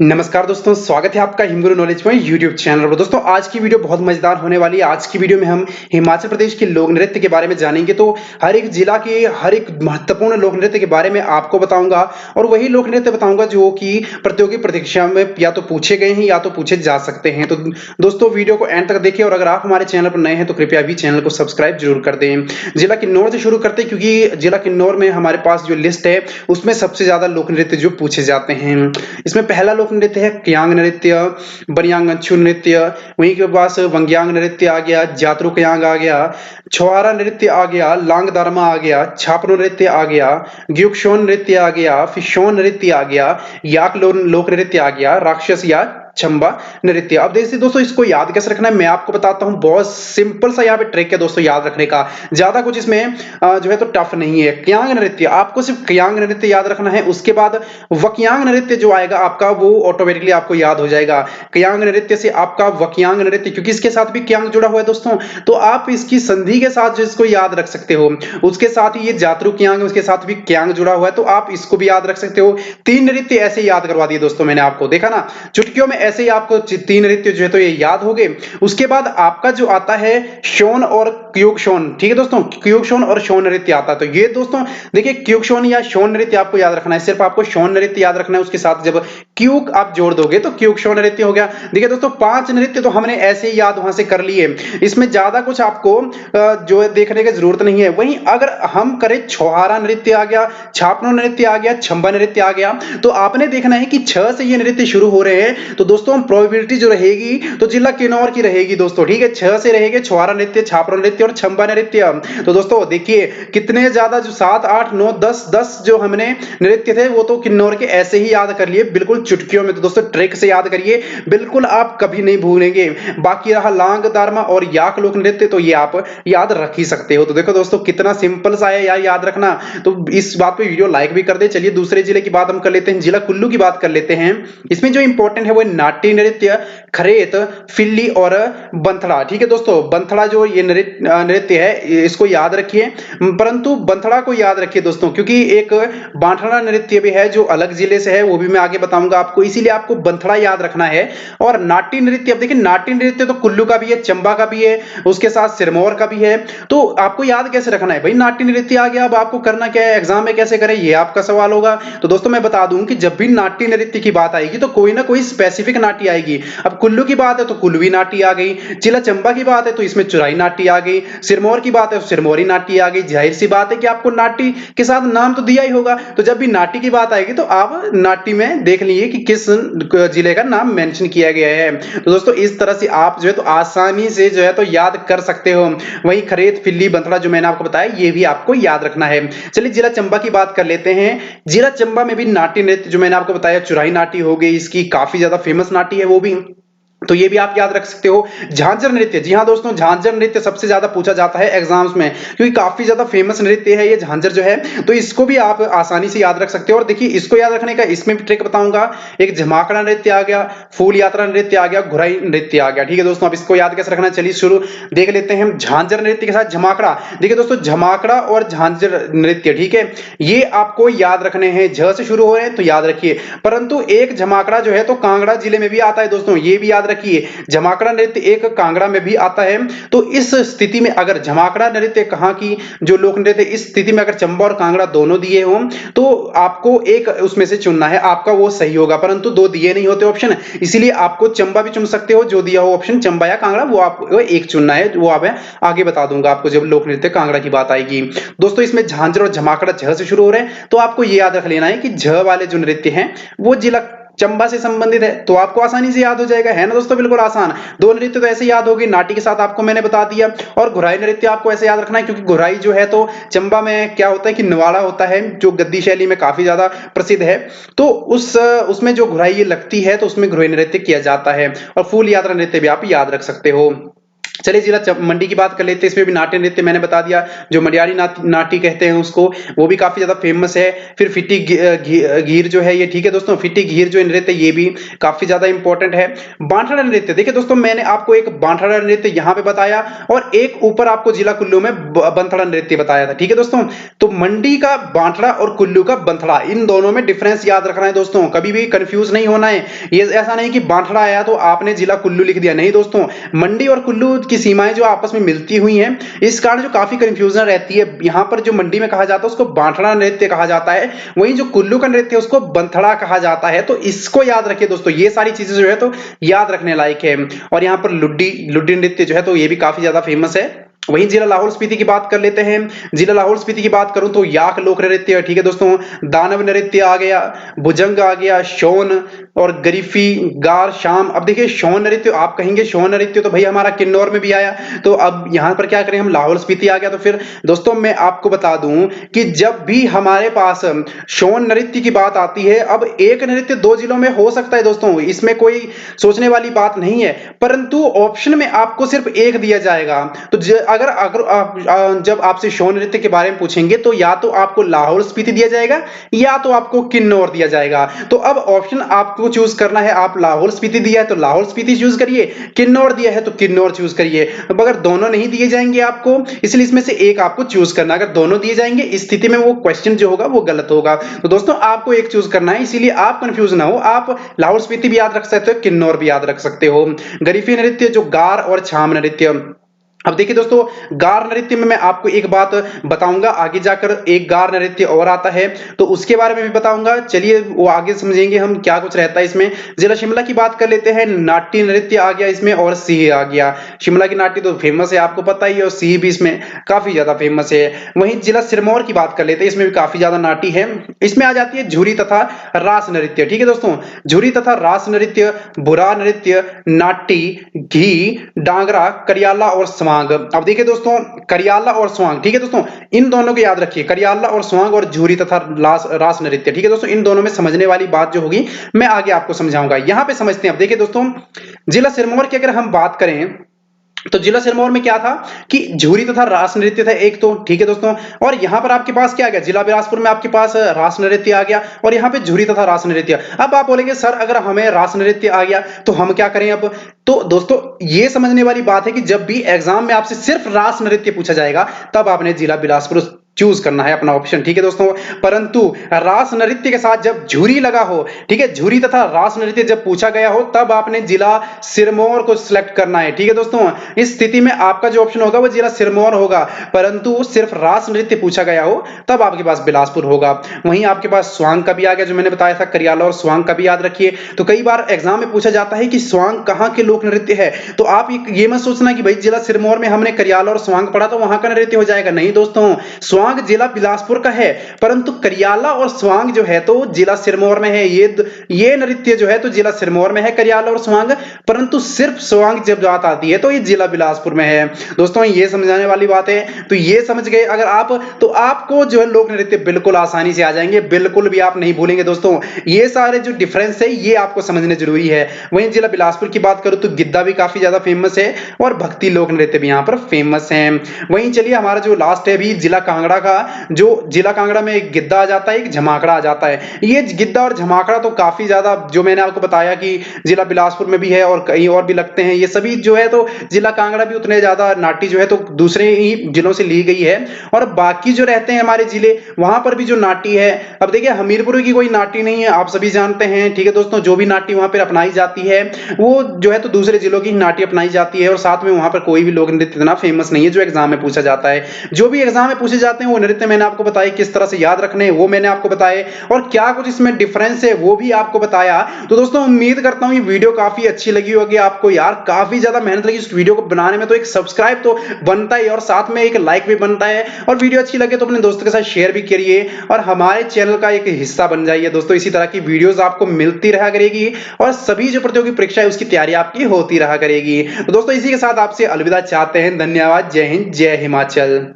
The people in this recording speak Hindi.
नमस्कार दोस्तों, स्वागत है आपका हिमगुरु नॉलेज में यूट्यूब चैनल पर। दोस्तों आज की वीडियो बहुत मजेदार होने वाली है। आज की वीडियो में हम हिमाचल प्रदेश के लोक नृत्य के बारे में जानेंगे। तो हर एक जिला के हर एक महत्वपूर्ण लोक नृत्य के बारे में आपको बताऊंगा और वही लोक नृत्य बताऊंगा जो कि प्रतियोगी परीक्षा में या तो पूछे गए हैं या तो पूछे जा सकते हैं। तो दोस्तों वीडियो को एंड तक देखिए और अगर आप हमारे चैनल पर नए हैं तो कृपया अभी चैनल को सब्सक्राइब जरूर कर दें। जिला किन्नौर से शुरू करते हैं क्योंकि जिला किन्नौर में हमारे पास जो लिस्ट है उसमें सबसे ज्यादा लोक नृत्य जो पूछे जाते हैं। इसमें पहला लोक नृत्य है क्यांग नृत्य, बनियांगछू नृत्य, वहीं के पास वंग्यांग नृत्य आ गया, जातरू क्यांग आ गया, छुआरा नृत्य आ गया, लांग दारमा आ गया, छापरो नृत्य आ गया, ग्युक्शोन नृत्य आ गया, फिशोन नृत्य आ गया, याक लोक नृत्य आ गया, राक्षस या चंबा नृत्य। अब देखिए दोस्तों इसको याद कैसे रखना है मैं आपको बताता हूं। बहुत सिंपल सा यहाँ पे ट्रिक है दोस्तों याद रखने का, ज्यादा कुछ इसमें जो है तो टफ नहीं है। क्यांग नृत्य आपको सिर्फ क्यांग नृत्य याद रखना है, उसके बाद वक्यांग नृत्य जो आएगा आपका वो ऑटोमेटिकली आपको याद हो जाएगा। क्यांग नृत्य से आपका वक्यांग नृत्य, क्योंकि इसके साथ भी क्यांग जुड़ा हुआ है दोस्तों, तो आप इसकी संधि के साथ जिसको याद रख सकते हो। उसके साथ ही ये जातरू क्यांग, उसके साथ भी क्यांग जुड़ा हुआ है तो आप इसको भी याद रख सकते हो। तीन नृत्य ऐसे याद करवा दिए दोस्तों मैंने आपको, देखा ना, चुटकियों में ऐसे ही आपको तीन नृत्य जो है तो ये याद हो गए। उसके बाद आपका जो आता है शोन और क्यूक्शोन, ठीक है दोस्तों, क्यूक्शोन और शोन नृत्य आता है। तो ये दोस्तों देखिए क्यूक्शोन या शोन नृत्य आपको याद रखना है, सिर्फ आपको शोन नृत्य याद रखना है, उसके साथ जब क्यूक आप जोड़ दोगे तो क्यूक्शोन नृत्य हो गया। देखिए दोस्तों पांच नृत्य तो हमने ऐसे ही याद वहां से कर लिए, इसमें ज्यादा कुछ आपको जो है देखने की जरूरत नहीं है। वहीं अगर हम करें छुआरा नृत्य आ गया, छापनो नृत्य आ गया, छंबा नृत्य आ गया, तो आपने देखना है कि छह से ये नृत्य शुरू हो रहे हैं तो दोस्तों प्रोबेबिलिटी जो रहेगी तो जिला किन्नौर की रहेगी दोस्तों, ठीक है। छह से रहेंगे छुआरा नृत्य, छापरो नृत्य और छंबा नृत्य। तो दोस्तों देखिए कितने ज्यादा जो 7 8 9 10 जो हमने नृत्य थे वो तो किन्नौर के ऐसे ही याद कर लिए बिल्कुल चुटकियों में। तो दोस्तों ट्रिक से याद करिए, बिल्कुल आप कभी नहीं भूलेंगे। बाकी रहा लांग दारमा और याक लोक नृत्य, तो ये आप याद रख ही सकते हो। तो देखो दोस्तों कितना सिंपल सा है यार याद रखना। तो इस बात पे वीडियो लाइक भी कर दे। चलिए दूसरे जिले की बात हम कर लेते हैं, जिला कुल्लू की बात कर लेते हैं। इसमें जो इंपॉर्टेंट है वो नाट्य नृत्य, खरेत, फिल्ली और बंथड़ा, ठीक है दोस्तों। बंथड़ा जो ये नृत्य है इसको याद रखिए, परंतु बंथड़ा को याद रखिए दोस्तों क्योंकि एक बांथड़ा नृत्य भी है जो अलग जिले से है, वो भी मैं आगे बताऊंगा आपको, इसीलिए आपको बंथड़ा याद रखना है। और नाट्य नृत्य, अब देखिए नाट्य नृत्य तो कुल्लू का भी है, चंबा का भी है, उसके साथ सिरमौर का भी है। तो आपको याद कैसे रखना है भाई, नाट्य नृत्य आ गया, अब आपको करना क्या है, एग्जाम में कैसे करें ये आपका सवाल होगा। तो दोस्तों मैं बता दूं कि जब भी नाट्य नृत्य की बात आएगी तो कोई ना कोई स्पेसिफिक नाट्य आएगी। अब कुल्लू की बात है तो कुल्लवी नाट्य आ गई, जिला चंबा की बात है तो इसमें चुराई नाट्य आ गई, सिरमौर की बात है तो सिरमौरी नाट्य आ गई। जाहिर सी बात है कि आपको नाट्य के साथ नाम तो दिया ही होगा, तो जब भी नाट्य की बात आएगी तो आप नाट्य में देख लीजिए कि किस जिले का नाम मेंशन किया गया है। तो दोस्तों इस तरह से आप जो है तो आसानी से जो है तो याद कर सकते हो। वहीं खरेत, फिल्ली, बंथड़ा जो मैंने आपको बताया ये भी आपको याद रखना है। चलिए जिला चंबा की बात कर लेते हैं। जिला चंबा में भी नाट्य नृत्य जो मैंने आपको बताया चुराई नाट्य हो गई, इसकी काफी ज्यादा फेमस नाट्य है वो भी, तो ये भी आप याद रख सकते हो। झांझर नृत्य, जी हाँ दोस्तों झांझर नृत्य सबसे ज्यादा पूछा जाता है एग्जाम्स में क्योंकि काफी ज्यादा फेमस नृत्य है ये झांझर जो है, तो इसको भी आप आसानी से याद रख सकते हो। और देखिए इसको याद रखने का इसमें भी ट्रिक बताऊंगा। एक झमाकड़ा नृत्य आ गया, फूल यात्रा नृत्य आ गया, घुराई नृत्य आ गया, ठीक है दोस्तों। अब इसको याद कैसे रखना है चलिए शुरू देख लेते हैं। झांझर नृत्य के साथ झमाकड़ा, देखिए दोस्तों झमाकड़ा और झांझर नृत्य, ठीक है, ये आपको याद रखने हैं। झ से शुरू हो रहे हैं तो याद रखिए, परंतु एक झमाकड़ा जो है तो कांगड़ा जिले में भी आता है दोस्तों, ये भी याद रखिए। झमाकड़ा नृत्य एक कांगड़ा में भी आता है। तो इस स्थिति में अगर झमाकड़ा नृत्य कहां की जो लोक नृत्य, इस स्थिति में अगर चंबा और कांगड़ा दोनों दिए हों तो आपको एक उसमें से चुनना है, आपका वो सही होगा, परंतु दो दिए नहीं होते ऑप्शन, इसीलिए आपको चंबा भी चुन सकते हो, जो दिया हो ऑप्शन चंबा या कांगड़ा वो आपको एक चुनना है, वो आप आगे बता दूंगा आपको जब लोक नृत्य कांगड़ा की बात आएगी। दोस्तों इसमें झांझर और झमाकड़ा झ से शुरू हो रहे हैं, तो आपको ये याद रख लेना है कि झ वाले जो नृत्य हैं वो जिला चंबा से संबंधित है, तो आपको आसानी से याद हो जाएगा, है ना दोस्तों, बिल्कुल आसान। दो नृत्य तो ऐसे याद होगी, नाट्य के साथ आपको मैंने बता दिया। और घुराई नृत्य आपको ऐसे याद रखना है क्योंकि घुराई जो है तो चंबा में क्या होता है कि निवाड़ा होता है जो गद्दी शैली में काफी ज्यादा प्रसिद्ध है, तो उसमें जो घुराई लगती है तो उसमें घुराई नृत्य किया जाता है। और फूल यात्रा नृत्य भी आप याद रख सकते हो। चलिए जिला मंडी की बात कर लेते हैं। इसमें भी नाट्य नृत्य मैंने बता दिया, जो मडियारी नाटी कहते हैं उसको, वो भी काफी ज्यादा फेमस है। फिर फिट्टी घीर जो है ये, ठीक है दोस्तों, फिट्टी घीर जो नृत्य ये भी काफी ज्यादा इंपॉर्टेंट है। बांथड़ा नृत्य, देखिए दोस्तों मैंने आपको एक बांथड़ा नृत्य यहाँ पे बताया और एक ऊपर आपको जिला कुल्लू में बंथड़ा नृत्य बताया था, ठीक है दोस्तों। तो मंडी का बांथड़ा और कुल्लू का बंथड़ा, इन दोनों में डिफरेंस याद रखना है दोस्तों, कभी भी कंफ्यूज नहीं होना है। ये ऐसा नहीं कि बांथड़ा आया तो आपने जिला कुल्लू लिख दिया, नहीं दोस्तों। मंडी और कुल्लू की सीमाएं जो आपस में मिलती हुई हैं, इस कारण जो काफी कंफ्यूजन रहती है। यहां पर जो मंडी में कहा जाता है उसको बांथड़ा नृत्य कहा जाता है, वहीं जो कुल्लू का नृत्य है उसको बंथड़ा कहा जाता है। तो इसको याद रखिए दोस्तों, ये सारी चीजें जो है तो याद रखने लायक है। और यहाँ पर लुड्डी नृत्य जो है तो ये भी काफी ज्यादा फेमस है। वहीं जिला लाहौल स्पीति की बात कर लेते हैं। जिला लाहौल स्पीति की बात करूं तो याक लोक नृत्य, ठीक है दोस्तों, दानव नृत्य आ गया, भुजंग आ गया, शौन और गरीफी, गार, शाम। अब देखिए शौन नृत्य, आप कहेंगे शौन नृत्य तो भाई हमारा किन्नौर में भी आया, तो अब यहां पर क्या करें हम, लाहौल स्पीति आ गया। तो फिर दोस्तों मैं आपको बता दूं कि जब भी हमारे पास शौन नृत्य की बात आती है, अब एक नृत्य 2 जिलों में हो सकता है दोस्तों, इसमें कोई सोचने वाली बात नहीं है, परंतु ऑप्शन में आपको सिर्फ एक दिया जाएगा। तो अगर अगर आप जब आपसे शौन नृत्य के बारे में पूछेंगे तो या तो आपको लाहौल स्पीति दिया जाएगा या तो आपको किन्नौर दिया जाएगा। तो अब ऑप्शन आपको चूज करना है, आप लाहौल स्पीति दिया है तो लाहौल स्पीति चूज करिए, किन्नौर दिया है तो किन्नौर चूज करिए। अब अगर दोनों नहीं दिए जाएंगे आपको, इसलिए इसमें से एक आपको चूज करना। अगर दोनों दिए जाएंगे इस स्थिति में वो क्वेश्चन जो होगा वो गलत होगा। तो दोस्तों आपको एक चूज करना है, इसीलिए आप कंफ्यूज ना हो, आप लाहौल स्पीति भी याद रख सकते हो, किन्नौर भी याद रख सकते हो। गरीफी नृत्य जो गार और छाम नृत्य, अब देखिए दोस्तों गार नृत्य में मैं आपको एक बात बताऊंगा, आगे जाकर एक गार नृत्य और आता है तो उसके बारे में भी बताऊंगा। चलिए वो आगे समझेंगे हम क्या कुछ रहता है इसमें। जिला शिमला की बात कर लेते हैं, नाट्य नृत्य आ गया इसमें और सीह आ गया। शिमला की नाट्य तो फेमस है आपको पता ही है, और सीह भी इसमें काफी ज्यादा फेमस है। वहीं जिला सिरमौर की बात कर लेते हैं, इसमें भी काफी ज्यादा नाट्य है। इसमें आ जाती है झुरी तथा रास नृत्य, ठीक है दोस्तों, झुरी तथा रास नृत्य, बुरा नृत्य, नाट्य, घी, डांगरा, करियाला और स्वांग। अब देखिए दोस्तों करियाला और स्वांग, ठीक है दोस्तों, इन दोनों को याद रखिए, करियाला और स्वांग और झूरी तथा रास नृत्य, ठीक है दोस्तों। इन दोनों में समझने वाली बात जो होगी मैं आगे आपको समझाऊंगा। यहां पे समझते हैं। अब देखिए दोस्तों जिला सिरमौर की अगर हम बात करें तो जिला सिरमौर में क्या था कि झूरी तथा रास नृत्य था एक, तो ठीक है दोस्तों। और यहां पर आपके पास क्या आ गया, जिला बिलासपुर में आपके पास रास नृत्य आ गया और यहां पे झूरी तथा रास नृत्य। अब आप बोलेंगे सर अगर हमें रास नृत्य आ गया तो हम क्या करें अब, तो दोस्तों ये समझने वाली बात है कि जब भी एग्जाम में आपसे सिर्फ रास नृत्य पूछा जाएगा तब आपने जिला बिलासपुर चूज करना है अपना ऑप्शन, ठीक है दोस्तों। परंतु रास नृत्य के साथ जब झूरी लगा हो, ठीक है, झूरी तथा रास नृत्य जब पूछा गया हो तब आपने जिला सिरमौर को सिलेक्ट करना है, ठीक है दोस्तों। इस स्थिति में आपका जो ऑप्शन होगा वो जिला सिरमौर होगा, परंतु सिर्फ रास नृत्य पूछा गया हो तब आपके पास बिलासपुर होगा। वहीं आपके पास स्वांग का भी आ गया, जो मैंने बताया था, करियाला और स्वांग का भी याद रखिए। तो कई बार एग्जाम में पूछा जाता है कि स्वांग कहां के लोक नृत्य है, तो आप ये मत सोचना कि भाई जिला सिरमौर में हमने करियाला और स्वांग पढ़ा तो वहां का नृत्य हो जाएगा, नहीं दोस्तों। स्वांग जिला बिलासपुर का है, परंतु करियाला और स्वांग जो है तो जिला सिरमौर में है। ये नृत्य जो है तो जिला सिरमौर में है, करियाला और स्वांग, परंतु सिर्फ स्वांग जब बात आती है तो ये जिला बिलासपुर में है। दोस्तों ये समझाने वाली बात है, तो ये समझ गए अगर आप, तो आपको जो है लोक नृत्य बिल्कुल आसानी से आ जाएंगे, बिल्कुल भी आप नहीं भूलेंगे दोस्तों। ये सारे जो डिफरेंस है ये आपको समझने जरूरी है। वहीं जिला बिलासपुर की बात करूं तो गिद्दा भी काफी ज्यादा फेमस है और भक्ति लोक नृत्य भी यहाँ पर फेमस है। वहीं चलिए हमारा जो लास्ट है अभी जिला कांगड़ा का, जो जिला कांगड़ा में एक गिद्दा आ जाता है, एक झमाकड़ा आ जाता है। ये गिद्दा और झमाकड़ा तो काफी ज्यादा, जो मैंने आपको बताया कि जिला बिलासपुर में भी है और कहीं और भी लगते हैं, ये सभी जो है तो जिला कांगड़ा भी उतने ज्यादा नाटी जो है तो दूसरे ही जिलों से ली गई है, और बाकी जो रहते हैं हमारे जिले वहां पर भी जो नाटी है। अब देखिए हमीरपुर की कोई नाटी नहीं है, आप सभी जानते हैं, ठीक है दोस्तों। जो भी नाटी वहां पर अपनाई जाती है वो जो है तो दूसरे जिलों की नाटी अपनाई जाती है, और साथ में वहां पर कोई भी लोक नृत्य इतना फेमस नहीं है जो एग्जाम में पूछा जाता है। जो भी एग्जाम में पूछे जाते हैं वो नृत्य मैंने आपको बताया किस तरह से याद रखने हैं, वो मैंने आपको बताए, और क्या कुछ इसमें डिफरेंस है वो भी आपको बताया। तो दोस्तों उम्मीद करता हूं ये वीडियो काफी अच्छी लगी होगी आपको। यार काफी ज्यादा मेहनत लगी इस वीडियो को बनाने में, तो एक सब्सक्राइब तो बनता है और साथ में एक लाइक भी बनता है, और वीडियो अच्छी लगे तो अपने दोस्तों के साथ शेयर भी करिए और हमारे चैनल का एक हिस्सा बन जाइए दोस्तों। इसी तरह की वीडियोस आपको मिलती रहा करेगी और सभी जो प्रतियोगी परीक्षा है उसकी तैयारी आपकी होती रहा करेगी। तो दोस्तों इसी के साथ आपसे अलविदा चाहते हैं। धन्यवाद। जय हिंद, जय हिमाचल।